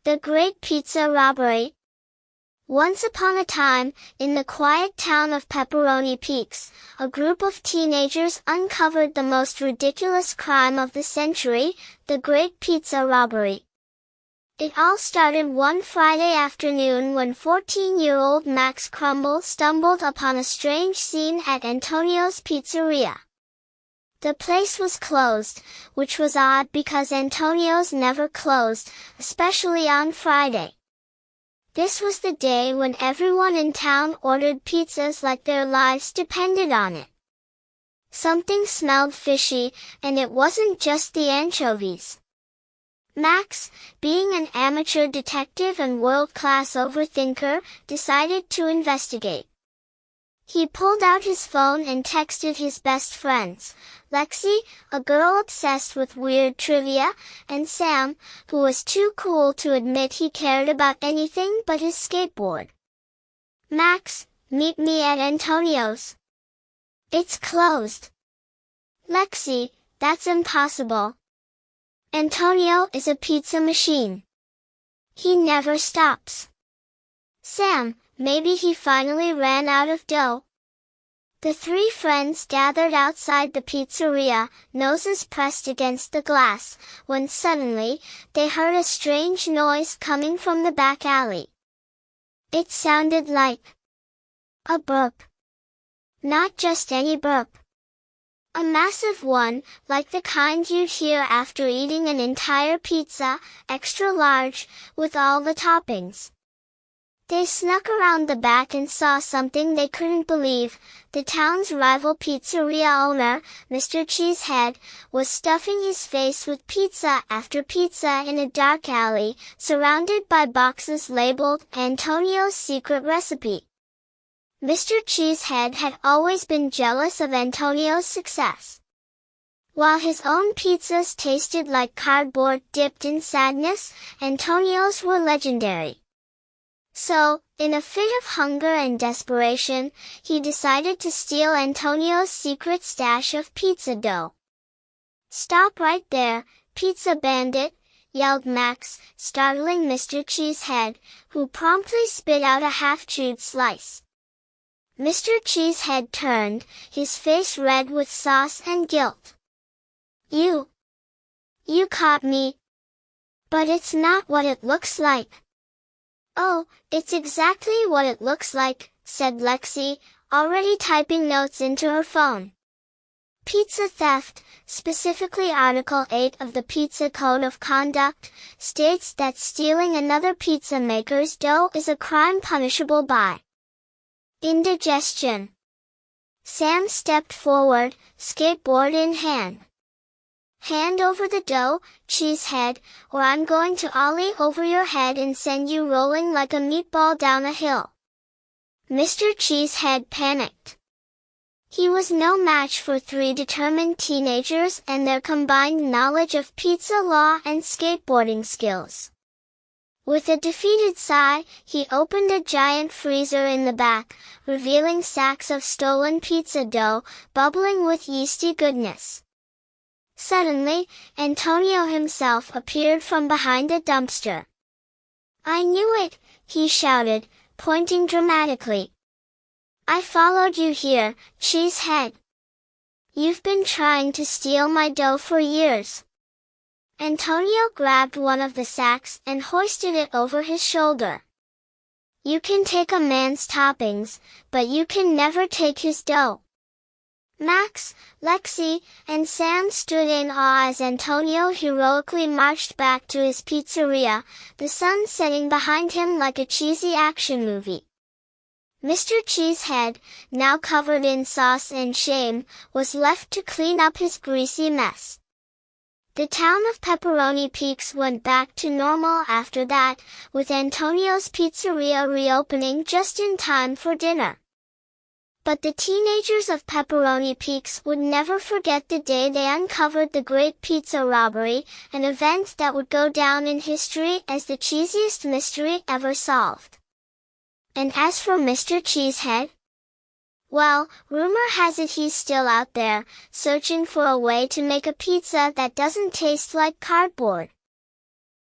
The Great Pizza Robbery. Once upon a time, in the quiet town of Pepperoni Peaks, a group of teenagers uncovered the most ridiculous crime of the century, the Great Pizza Robbery. It all started one Friday afternoon when 14-year-old Max Crumble stumbled upon a strange scene at Antonio's Pizzeria. The place was closed, which was odd because Antonio's never closed, especially on Friday. This was the day when everyone in town ordered pizzas like their lives depended on it. Something smelled fishy, and it wasn't just the anchovies. Max, being an amateur detective and world-class overthinker, decided to investigate. He pulled out his phone and texted his best friends, Lexi, a girl obsessed with weird trivia, and Sam, who was too cool to admit he cared about anything but his skateboard. Max, meet me at Antonio's. It's closed. Lexi, that's impossible. Antonio is a pizza machine. He never stops. Sam, maybe he finally ran out of dough. The three friends gathered outside the pizzeria, noses pressed against the glass, when suddenly, they heard a strange noise coming from the back alley. It sounded like a burp. Not just any burp. A massive one, like the kind you'd hear after eating an entire pizza, extra large, with all the toppings. They snuck around the back and saw something they couldn't believe. The town's rival pizzeria owner, Mr. Cheesehead, was stuffing his face with pizza after pizza in a dark alley, surrounded by boxes labeled Antonio's secret recipe. Mr. Cheesehead had always been jealous of Antonio's success. While his own pizzas tasted like cardboard dipped in sadness, Antonio's were legendary. So, in a fit of hunger and desperation, he decided to steal Antonio's secret stash of pizza dough. "Stop right there, pizza bandit," yelled Max, startling Mr. Cheesehead, who promptly spit out a half-chewed slice. Mr. Cheesehead turned, his face red with sauce and guilt. You caught me. But it's not what it looks like." "Oh, it's exactly what it looks like," said Lexi, already typing notes into her phone. Pizza theft, specifically Article 8 of the Pizza Code of Conduct, states that stealing another pizza maker's dough is a crime punishable by indigestion. Sam stepped forward, skateboard in hand. "Hand over the dough, Cheesehead, or I'm going to ollie over your head and send you rolling like a meatball down a hill." Mr. Cheesehead panicked. He was no match for three determined teenagers and their combined knowledge of pizza law and skateboarding skills. With a defeated sigh, he opened a giant freezer in the back, revealing sacks of stolen pizza dough, bubbling with yeasty goodness. Suddenly, Antonio himself appeared from behind a dumpster. "I knew it," he shouted, pointing dramatically. "I followed you here, Cheesehead. You've been trying to steal my dough for years." Antonio grabbed one of the sacks and hoisted it over his shoulder. "You can take a man's toppings, but you can never take his dough." Max, Lexi, and Sam stood in awe as Antonio heroically marched back to his pizzeria, the sun setting behind him like a cheesy action movie. Mr. Cheesehead, now covered in sauce and shame, was left to clean up his greasy mess. The town of Pepperoni Peaks went back to normal after that, with Antonio's Pizzeria reopening just in time for dinner. But the teenagers of Pepperoni Peaks would never forget the day they uncovered the Great Pizza Robbery, an event that would go down in history as the cheesiest mystery ever solved. And as for Mr. Cheesehead? Well, rumor has it he's still out there, searching for a way to make a pizza that doesn't taste like cardboard.